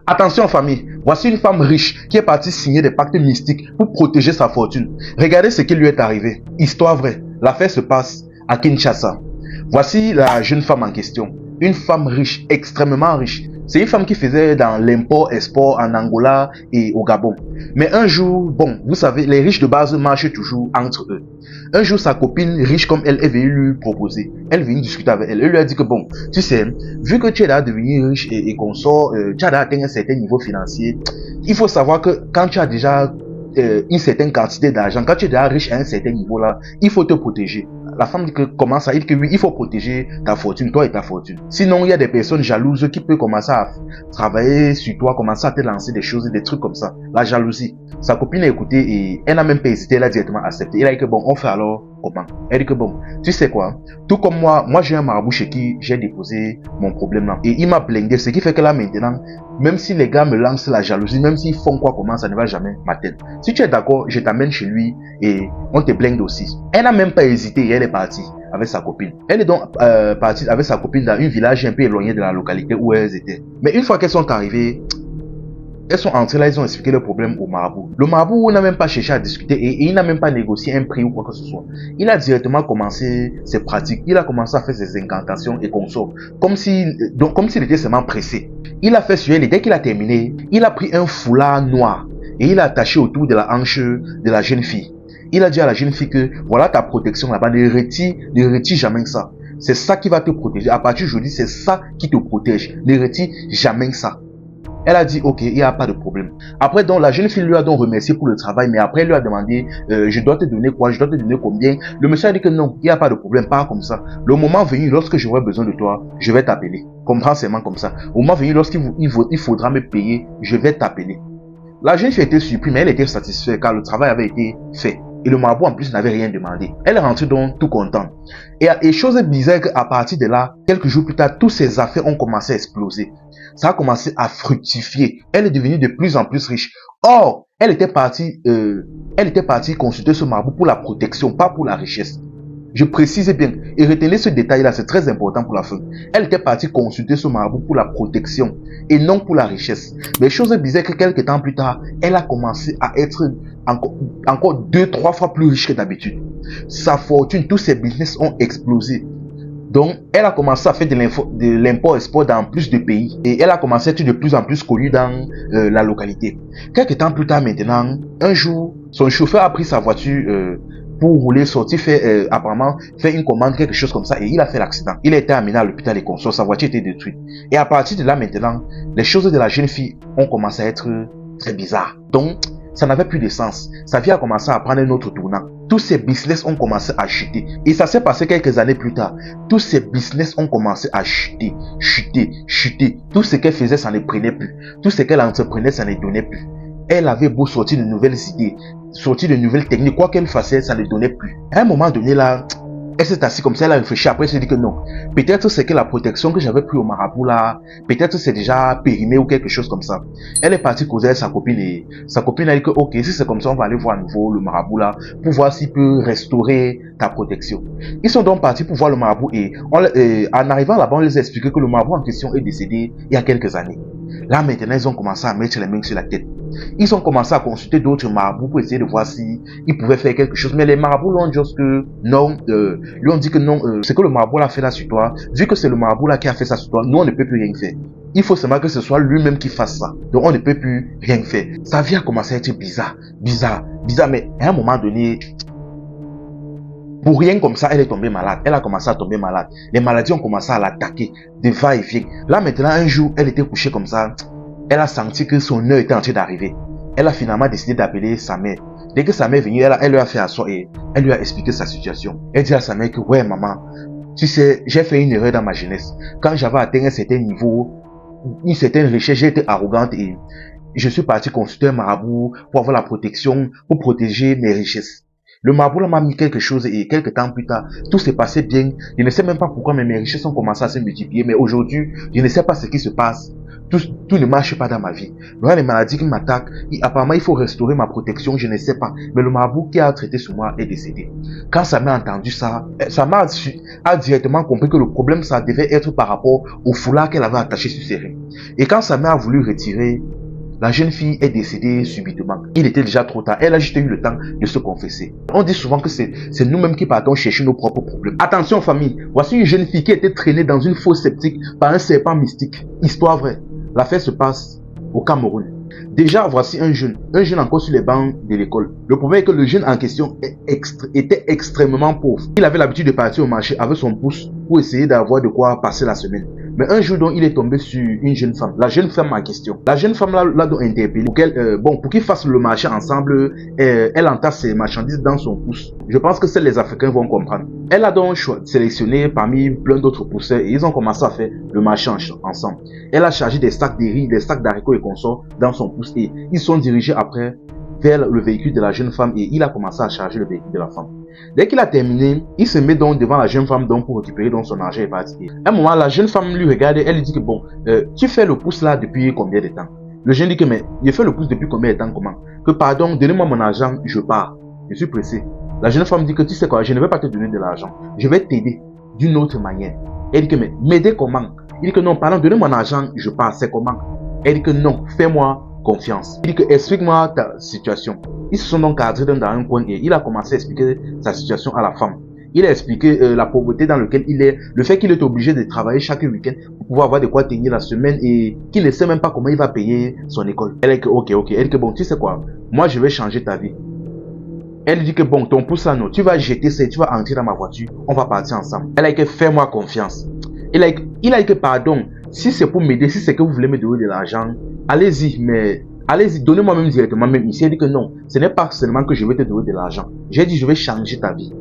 Attention famille, voici une femme riche qui est partie signer des pactes mystiques pour protéger sa fortune. Regardez ce qui lui est arrivé. Histoire vraie, l'affaire se passe à Kinshasa. Voici la jeune femme en question. Une femme riche, extrêmement riche. C'est une femme qui faisait dans l'import-export en Angola et au Gabon. Mais un jour, bon, vous savez, les riches de base marchent toujours entre eux. Un jour, sa copine riche comme elle est venue lui proposer. Elle est venue discuter avec elle. Elle lui a dit que bon, tu sais, vu que tu es là devenir riche et consort, tu as atteint un certain niveau financier. Il faut savoir que quand tu as déjà une certaine quantité d'argent, quand tu es déjà riche à un certain niveau là, il faut te protéger. La femme dit que comment ça? Il dit que oui, il faut protéger ta fortune, toi et ta fortune. Sinon, il y a des personnes jalouses qui peuvent commencer à travailler sur toi, commencer à te lancer des choses, des trucs comme ça. La jalousie. Sa copine a écouté et elle n'a même pas hésité, elle a directement accepté. Elle a dit que bon, on fait alors comment? Elle dit que bon, tu sais quoi? Tout comme moi j'ai un marabout chez qui j'ai déposé mon problème là. Et il m'a blindé, ce qui fait que là maintenant, même si les gars me lancent la jalousie, même s'ils font quoi comment, ça ne va jamais m'atteindre. Si tu es d'accord, je t'amène chez lui et on te blinde aussi. Elle n'a même pas hésité et elle est partie avec sa copine. Elle est donc partie avec sa copine dans un village un peu éloigné de la localité où elles étaient. Mais une fois qu'elles sont arrivées, elles sont entrées là, ils ont expliqué le problème au marabout. Le marabout n'a même pas cherché à discuter et il n'a même pas négocié un prix ou quoi que ce soit. Il a directement commencé ses pratiques. Il a commencé à faire ses incantations et consorts. Comme s'il était seulement pressé. Il a fait sur elle et dès qu'il a terminé, il a pris un foulard noir et il l'a attaché autour de la hanche de la jeune fille. Il a dit à la jeune fille que voilà ta protection là-bas, ne retire jamais ça. C'est ça qui va te protéger. À partir d'aujourd'hui, c'est ça qui te protège. Ne retire jamais ça. Elle a dit ok, il n'y a pas de problème. Après donc la jeune fille lui a donc remercié pour le travail, mais après elle lui a demandé je dois te donner quoi, je dois te donner combien. Le monsieur a dit que non, il n'y a pas de problème, pas comme ça. Le moment venu, lorsque j'aurai besoin de toi, je vais t'appeler. Comprends seulement comme ça. Au moment venu, lorsqu'il faudra me payer, je vais t'appeler. La jeune fille était surprise, mais elle était satisfaite car le travail avait été fait. Et le marabout en plus n'avait rien demandé. Elle est rentrée donc tout contente. Et chose bizarre qu'à partir de là, quelques jours plus tard, tous ses affaires ont commencé à exploser. Ça a commencé à fructifier. Elle est devenue de plus en plus riche. Or, elle était partie consulter ce marabout pour la protection, pas pour la richesse. Je précise bien, et retenez ce détail-là, c'est très important pour la fin. Elle était partie consulter ce marabout pour la protection et non pour la richesse. Mais chose bizarre que quelques temps plus tard, elle a commencé à être encore 2-3 fois plus riche que d'habitude. Sa fortune, tous ses business ont explosé. Donc, elle a commencé à faire de l'import-export dans plus de pays. Et elle a commencé à être de plus en plus connue dans la localité. Quelques temps plus tard maintenant, un jour, son chauffeur a pris sa voiture pour rouler, sortir, apparemment faire une commande, quelque chose comme ça. Et il a fait l'accident. Il a été amené à l'hôpital et consort. Sa voiture était détruite. Et à partir de là maintenant, les choses de la jeune fille ont commencé à être très bizarres. Donc, ça n'avait plus de sens. Sa vie a commencé à prendre un autre tournant. Tous ses business ont commencé à chuter. Et ça s'est passé quelques années plus tard. Tous ses business ont commencé à chuter, chuter, chuter. Tout ce qu'elle faisait, ça ne prenait plus. Tout ce qu'elle entreprenait, ça ne donnait plus. Elle avait beau sortir de nouvelles idées, sortir de nouvelles techniques, quoi qu'elle fasse, ça ne donnait plus. À un moment donné là, elle s'est assise comme ça, elle a réfléchi, après elle s'est dit que non. Peut-être c'est que la protection que j'avais pris au marabout là, peut-être c'est déjà périmé ou quelque chose comme ça. Elle est partie causer avec sa copine et sa copine a dit que ok, si c'est comme ça, on va aller voir à nouveau le marabout là pour voir s'il peut restaurer ta protection. Ils sont donc partis pour voir le marabout et en arrivant là-bas, on les a expliqué que le marabout en question est décédé il y a quelques années. Là maintenant, ils ont commencé à mettre les mains sur la tête. Ils ont commencé à consulter d'autres marabouts pour essayer de voir si ils pouvaient faire quelque chose. Mais les marabouts lui ont dit que non, lui ont dit que non, c'est que le marabout l'a fait là sur toi. Vu que c'est le marabout là qui a fait ça sur toi, nous on ne peut plus rien faire. Il faut seulement que ce soit lui-même qui fasse ça. Donc on ne peut plus rien faire. Sa vie a commencé à être bizarre, mais à un moment donné, pour rien comme ça, elle est tombée malade. Elle a commencé à tomber malade. Les maladies ont commencé à l'attaquer de va-et-vient. Là maintenant, un jour, elle était couchée comme ça. Elle a senti que son heure était en train d'arriver. Elle a finalement décidé d'appeler sa mère. Dès que sa mère est venue, elle lui a fait asseoir et elle lui a expliqué sa situation. Elle dit à sa mère que ouais maman, tu sais, j'ai fait une erreur dans ma jeunesse. Quand j'avais atteint un certain niveau, une certaine richesse, j'ai été arrogante et je suis parti consulter un marabout pour avoir la protection, pour protéger mes richesses. Le marabout m'a mis quelque chose et quelques temps plus tard, tout s'est passé bien. Je ne sais même pas pourquoi mes richesses ont commencé à se multiplier, mais aujourd'hui, je ne sais pas ce qui se passe. Tout ne marche pas dans ma vie. Il y a les maladies qui m'attaquent. Apparemment, il faut restaurer ma protection, je ne sais pas. Mais le marabout qui a traité sur moi est décédé. Quand ça m'a entendu ça a directement compris que le problème, ça devait être par rapport au foulard qu'elle avait attaché sur ses reins. Et quand sa mère a voulu retirer, la jeune fille est décédée subitement. Il était déjà trop tard. Elle a juste eu le temps de se confesser. On dit souvent que c'est nous-mêmes qui partons chercher nos propres problèmes. Attention famille, voici une jeune fille qui a été traînée dans une fosse septique par un serpent mystique. Histoire vraie. L'affaire se passe au Cameroun. Déjà, voici un jeune encore sur les bancs de l'école. Le problème est que le jeune en question était extrêmement pauvre. Il avait l'habitude de partir au marché avec son pouce pour essayer d'avoir de quoi passer la semaine. Mais un jour donc, il est tombé sur une jeune femme. La jeune femme en question. La jeune femme l'a donc interpellé pour qu'ils fassent le marché ensemble. Elle entasse ses marchandises dans son pouce. Je pense que seuls les Africains vont comprendre. Elle a donc sélectionné parmi plein d'autres pousseurs et ils ont commencé à faire le marché ensemble. Elle a chargé des sacs de riz, des sacs d'haricots et consorts dans son pouce et ils sont dirigés après vers le véhicule de la jeune femme et il a commencé à charger le véhicule de la femme. Dès qu'il a terminé, il se met donc devant la jeune femme donc pour récupérer donc son argent et partir. À un moment, la jeune femme lui regarde et elle lui dit que tu fais le pouce là depuis combien de temps? Le jeune dit que mais je fais le pouce depuis combien de temps? Comment? Que pardon, donnez-moi mon argent, je pars. Je suis pressé. La jeune femme dit que tu sais quoi, je ne vais pas te donner de l'argent. Je vais t'aider d'une autre manière. Elle dit que mais m'aider comment? Il dit que non, pardon, donnez-moi mon argent, je pars. C'est comment? Elle dit que non, fais-moi confiance. Il dit que explique-moi ta situation. Ils se sont donc cadrés dans un coin et il a commencé à expliquer sa situation à la femme. Il a expliqué la pauvreté dans laquelle il est, le fait qu'il est obligé de travailler chaque week-end pour pouvoir avoir de quoi tenir la semaine et qu'il ne sait même pas comment il va payer son école. Elle dit que ok. Elle dit que bon, tu sais quoi, moi je vais changer ta vie. Elle dit que bon, ton pouce là, non, tu vas jeter ça, tu vas entrer dans ma voiture, on va partir ensemble. Elle a dit que fais-moi confiance. Il a dit que pardon, si c'est pour m'aider, si c'est que vous voulez me donner de l'argent, allez-y, mais allez-y, donnez-moi même directement, même ici. Elle dit que non, ce n'est pas seulement que je vais te donner de l'argent. J'ai dit, je vais changer ta vie.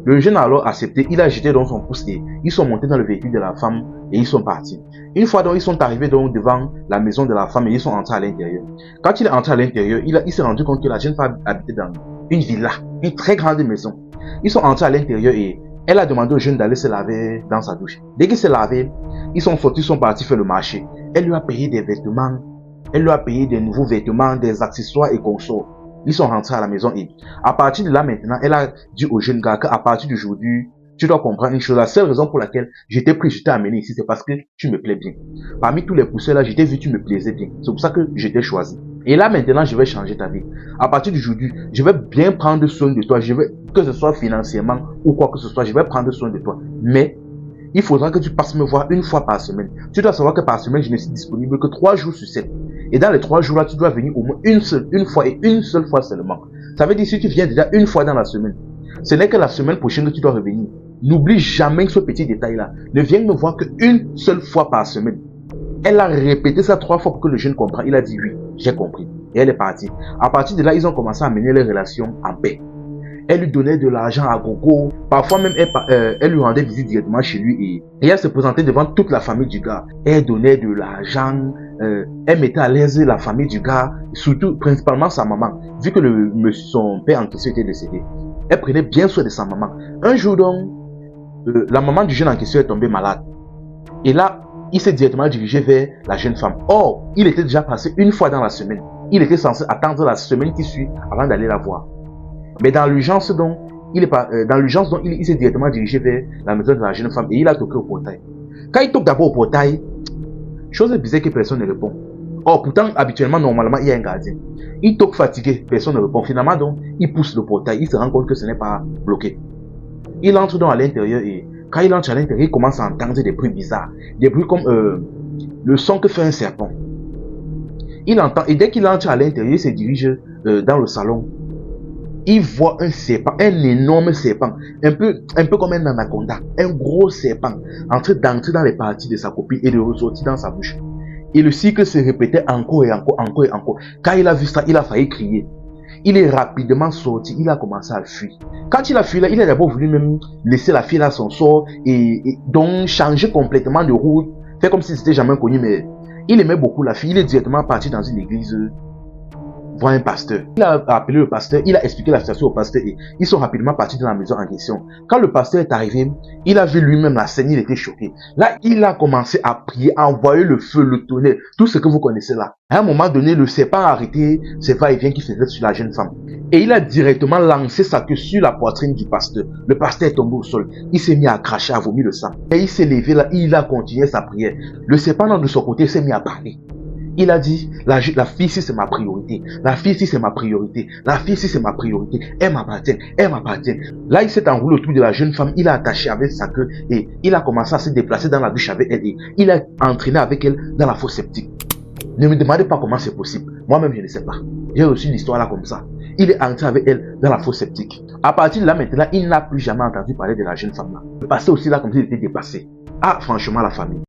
Le jeune a alors accepté, il a jeté dans son pouce et ils sont montés dans le véhicule de la femme et ils sont partis. Une fois donc, ils sont arrivés donc devant la maison de la femme et ils sont entrés à l'intérieur. Quand il est entré à l'intérieur, il s'est rendu compte que la jeune femme habitait dans une villa, une très grande maison. Ils sont entrés à l'intérieur et elle a demandé au jeune d'aller se laver dans sa douche. Dès qu'il s'est lavé, ils sont sortis, ils sont partis faire le marché. Elle lui a payé des vêtements, elle lui a payé des nouveaux vêtements, des accessoires et consorts. Ils sont rentrés à la maison et à partir de là maintenant, elle a dit au jeune gars qu'à partir d'aujourd'hui, tu dois comprendre une chose. La seule raison pour laquelle je t'ai amené ici, c'est parce que tu me plais bien. Parmi tous les pousseurs là, je t'ai vu, tu me plaisais bien. C'est pour ça que je t'ai choisi. Et là maintenant, je vais changer ta vie. À partir d'aujourd'hui, je vais bien prendre soin de toi. Que ce soit financièrement ou quoi que ce soit, je vais prendre soin de toi. Mais il faudra que tu passes me voir une fois par semaine. Tu dois savoir que par semaine, je ne suis disponible que 3 jours sur 7. Et dans les 3 jours là, tu dois venir au moins une fois et une seule fois seulement. Ça veut dire si tu viens déjà une fois dans la semaine, ce n'est que la semaine prochaine que tu dois revenir. N'oublie jamais ce petit détail là. Ne viens me voir qu'une seule fois par semaine. Elle a répété ça 3 fois pour que le jeune comprenne. Il a dit oui, j'ai compris. Et elle est partie. À partir de là, ils ont commencé à mener les relations en paix. Elle lui donnait de l'argent à gogo. Parfois même, elle lui rendait visite directement chez lui et elle se présentait devant toute la famille du gars. Elle donnait de l'argent. Elle mettait à l'aise la famille du gars, surtout, principalement sa maman. Vu que son père en question était décédé. Elle prenait bien soin de sa maman. Un jour donc, la maman du jeune en question est tombée malade. Et là, il s'est directement dirigé vers la jeune femme. Or, il était déjà passé une fois dans la semaine. Il était censé attendre la semaine qui suit avant d'aller la voir. Mais dans l'urgence donc, il s'est directement dirigé vers la maison de la jeune femme et il a toqué au portail. Quand il toque d'abord au portail, chose bizarre que personne ne répond. Or, pourtant, habituellement, normalement, il y a un gardien. Il toque fatigué, personne ne répond. Finalement, donc, il pousse le portail, il se rend compte que ce n'est pas bloqué. Il entre donc à l'intérieur et quand il entre à l'intérieur, il commence à entendre des bruits bizarres. Des bruits comme le son que fait un serpent. Il entend, et dès qu'il entre à l'intérieur, il se dirige dans le salon. Il voit un serpent, un énorme serpent, un peu comme un anaconda, un gros serpent, en train d'entrer dans les parties de sa copine et de ressortir dans sa bouche. Et le cycle se répétait encore et encore. Quand il a vu ça, il a failli crier. Il est rapidement sorti, il a commencé à fuir. Quand il a fui là, il a d'abord voulu même laisser la fille à son sort et donc changer complètement de route, faire comme si c'était jamais connu, mais il aimait beaucoup la fille. Il est directement parti dans une église voir un pasteur. Il a appelé le pasteur, il a expliqué la situation au pasteur et ils sont rapidement partis de la maison en question. Quand le pasteur est arrivé, il a vu lui-même la scène, il était choqué. Là, il a commencé à prier, à envoyer le feu, le tonnerre, tout ce que vous connaissez là. À un moment donné, le serpent a arrêté ses va-et-vient qui faisait sur la jeune femme. Et il a directement lancé sa queue sur la poitrine du pasteur. Le pasteur est tombé au sol. Il s'est mis à cracher, à vomir le sang. Et il s'est levé là, il a continué sa prière. Le serpent de son côté s'est mis à parler. Il a dit, la fille ici c'est ma priorité. La fille ici c'est ma priorité. La fille ici c'est ma priorité. Elle m'appartient. Elle m'appartient. Là, il s'est enroulé autour de la jeune femme. Il a attaché avec sa queue et il a commencé à se déplacer dans la douche avec elle. Et il a entraîné avec elle dans la fosse septique. Ne me demandez pas comment c'est possible. Moi-même, je ne sais pas. J'ai reçu une histoire là comme ça. Il est entré avec elle dans la fosse septique. À partir de là, maintenant, il n'a plus jamais entendu parler de la jeune femme là. Le pasteur aussi là, comme s'il était dépassé. Ah, franchement, la famille.